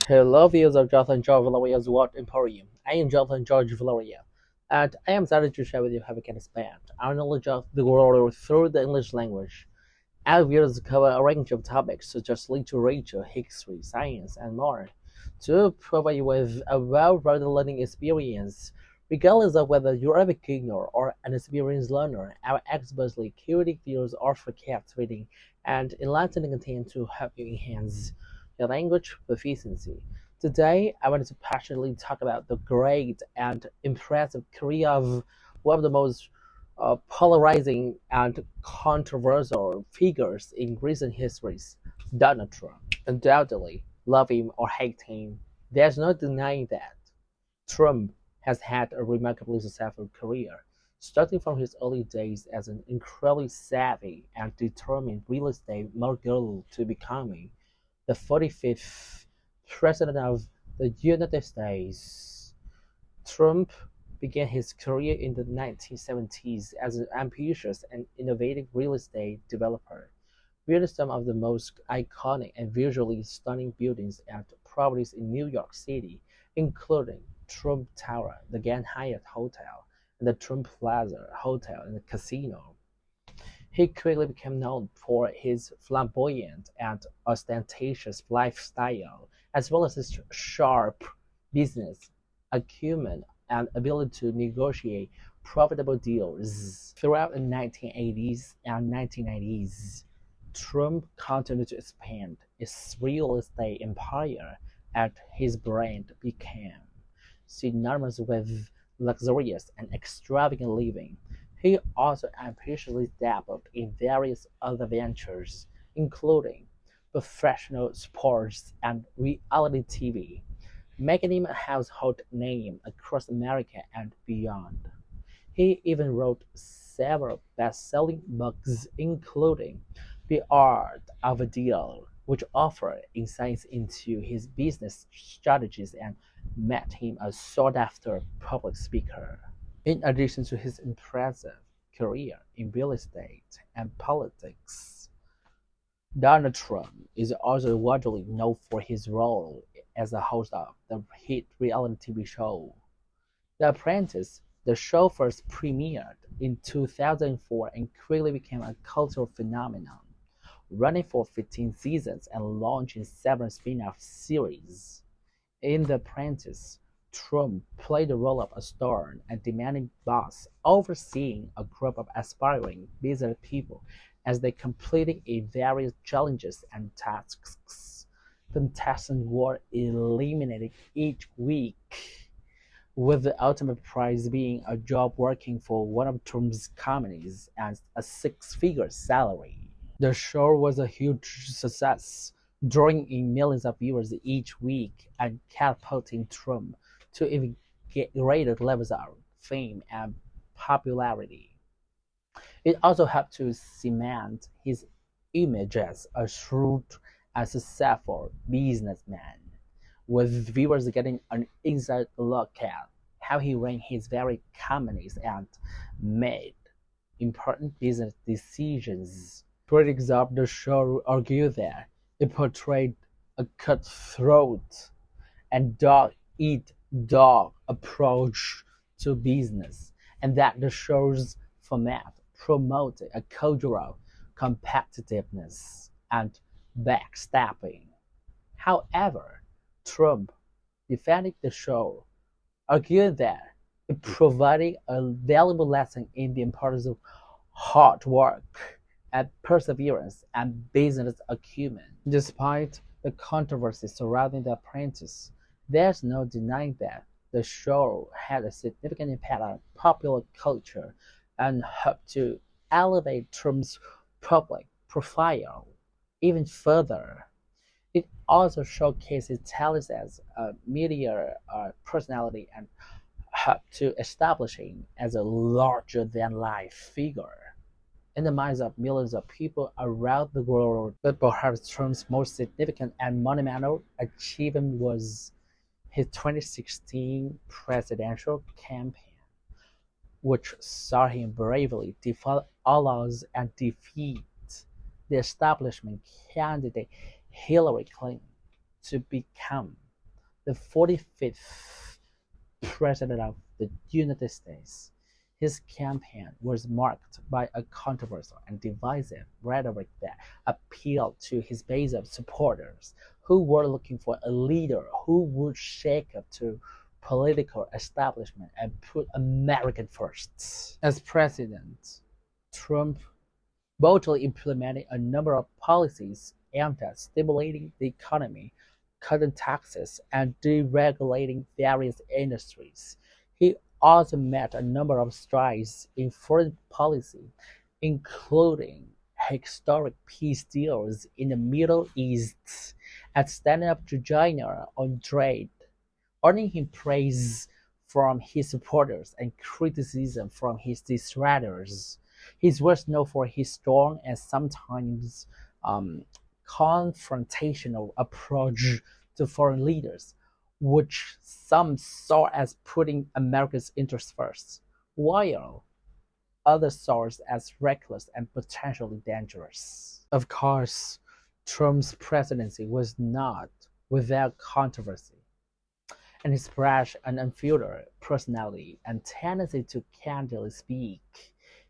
Hello, viewers of Jonathan George Valeria's World Emporium. I am Jonathan George Valeria, and I am excited to share with you how we can expand our knowledge of the world through the English language. Our videos cover a range of topics such as literature, history, science, and more to provide you with a well-rounded learning experience. Regardless of whether you're a beginner or an experienced learner, our expertly curated videos offer captivating and enlightening content to help you enhance your language proficiency. Today, I wanted to passionately talk about the great and impressive career of one of the most polarizing and controversial figures in recent histories, Donald Trump. Undoubtedly, love him or hate him, there's no denying that Trump has had a remarkably successful career, starting from his early days as an incredibly savvy and determined real estate mogul to becoming the 45th President of the United States. Trump began his career in the 1970s as an ambitious and innovative real estate developer, building some of the most iconic and visually stunning buildings and properties in New York City, including Trump Tower, the Grand Hyatt Hotel, and the Trump Plaza Hotel and Casino. He quickly became known for his flamboyant and ostentatious lifestyle, as well as his sharp business acumen and ability to negotiate profitable deals. Throughout the 1980s and 1990s, Trump continued to expand its real estate empire as his brand became synonymous with luxurious and extravagant living. He also ambitiously dabbled in various other ventures, including professional sports and reality TV, making him a household name across America and beyond. He even wrote several best-selling books, including The Art of a Deal, which offered insights into his business strategies and made him a sought-after public speaker. In addition to his impressive career in real estate and politics, Donald Trump is also widely known for his role as the host of the hit reality TV show The Apprentice. The show first premiered in 2004 and quickly became a cultural phenomenon, running for 15 seasons and launching several spin-off series. In The Apprentice, Trump played the role of a stern and demanding boss overseeing a group of aspiring business people as they completed various challenges and tasks. Contestants were eliminated each week, with the ultimate prize being a job working for one of Trump's companies and a six-figure salary. The show was a huge success, drawing in millions of viewers each week and catapulting Trump to even greater levels of fame and popularity. It also helped to cement his image as a shrewd and successful businessman, with viewers getting an inside look at how he ran his very companies and made important business decisions. Critics of the show argue that it portrayed a cutthroat and dog-eat-dog approach to business, and that the show's format promoted a culture of competitiveness and backstabbing. However, Trump defended the show, arguing that it provided a valuable lesson in the importance of hard work and perseverance and business acumen. Despite the controversy surrounding The Apprentice, there's no denying that the show had a significant impact on popular culture and helped to elevate Trump's public profile even further. It also showcases talent as a media personality and helped to establish him as a larger-than-life figure in the minds of millions of people around the world. But perhaps Trump's most significant and monumental achievement was his 2016 presidential campaign, which saw him bravely defy all odds and defeat the establishment candidate Hillary Clinton to become the 45th President of the United States. His campaign was marked by a controversial and divisive rhetoric that appealed to his base of supporters who were looking for a leader who would shake up the political establishment and put American first. As president, Trump boldly implemented a number of policies aimed at stimulating the economy, cutting taxes, and deregulating various industries. He also made a number of strides in foreign policy, including historic peace deals in the Middle East and standing up to China on trade, earning him praise from his supporters and criticism from his detractors. He was known for his strong and sometimes um, confrontational approach to foreign leaders, which some saw as putting America's interests first, while others saw it as reckless and potentially dangerous. Of course, Trump's presidency was not without controversy, and his brash and unfiltered personality and tendency to candidly speak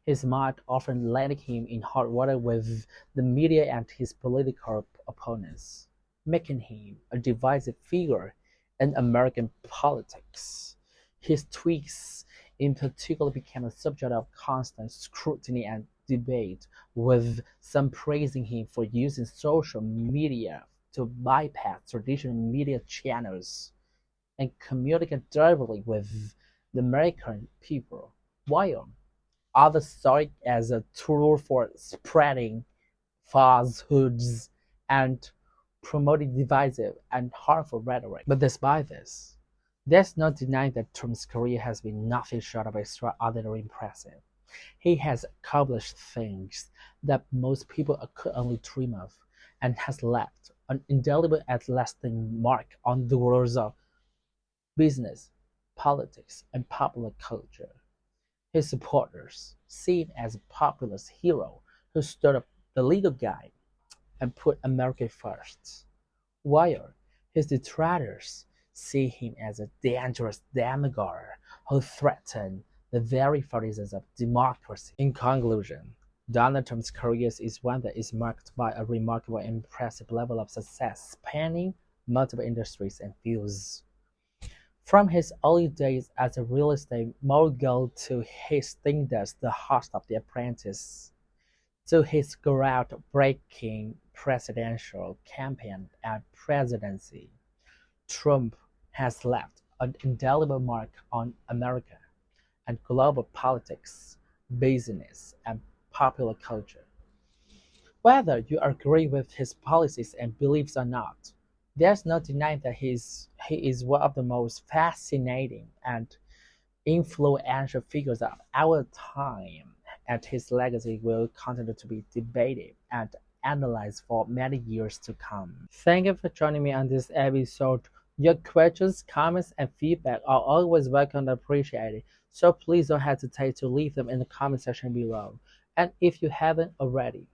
his mind often landed him in hot water with the media and his political opponents, making him a divisive figure in American politics. His tweets in particular became a subject of constant scrutiny and debate, with some praising him for using social media to bypass traditional media channels and communicate directly with the American people, while others saw it as a tool for spreading falsehoods and promoting divisive and harmful rhetoric. But despite this, there's no denying that Trump's career has been nothing short of extraordinarily impressive. He has accomplished things that most people could only dream of and has left an indelible and lasting mark on the worlds of business, politics, and popular culture. His supporters see him as a populist hero who stood up the legal guy and put America first, while his detractors see him as a dangerous demagogue who threatened the very foundations of democracy. In conclusion, Donald Trump's career is one that is marked by a remarkable and impressive level of success spanning multiple industries and fields. From his early days as a real estate mogul to his stint as the host of The Apprentice, to his groundbreaking presidential campaign and presidency, Trump has left an indelible mark on America and global politics, business, and popular culture. Whether you agree with his policies and beliefs or not, there's no denying that he is one of the most fascinating and influential figures of our time, and his legacy will continue to be debated and analyzed for many years to come. Thank you for joining me on this episode. Your questions, comments, and feedback are always welcome and appreciated, so please don't hesitate to leave them in the comment section below. And if you haven't already,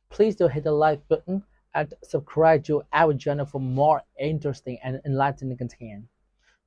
please do hit the like button and subscribe to our channel for more interesting and enlightening content.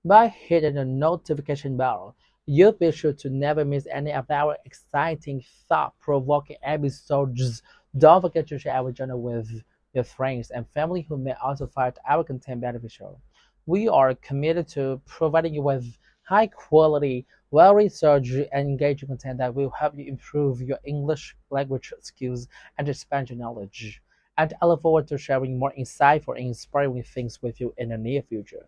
By hitting the notification bell, you'll be sure to never miss any of our exciting, thought-provoking episodes. Don't forget to share our channel with your friends and family who may also find our content beneficial. We are committed to providing you with high quality, well researched, and engaging content that will help you improve your English language skills and expand your knowledge. And I look forward to sharing more insightful and inspiring things with you in the near future.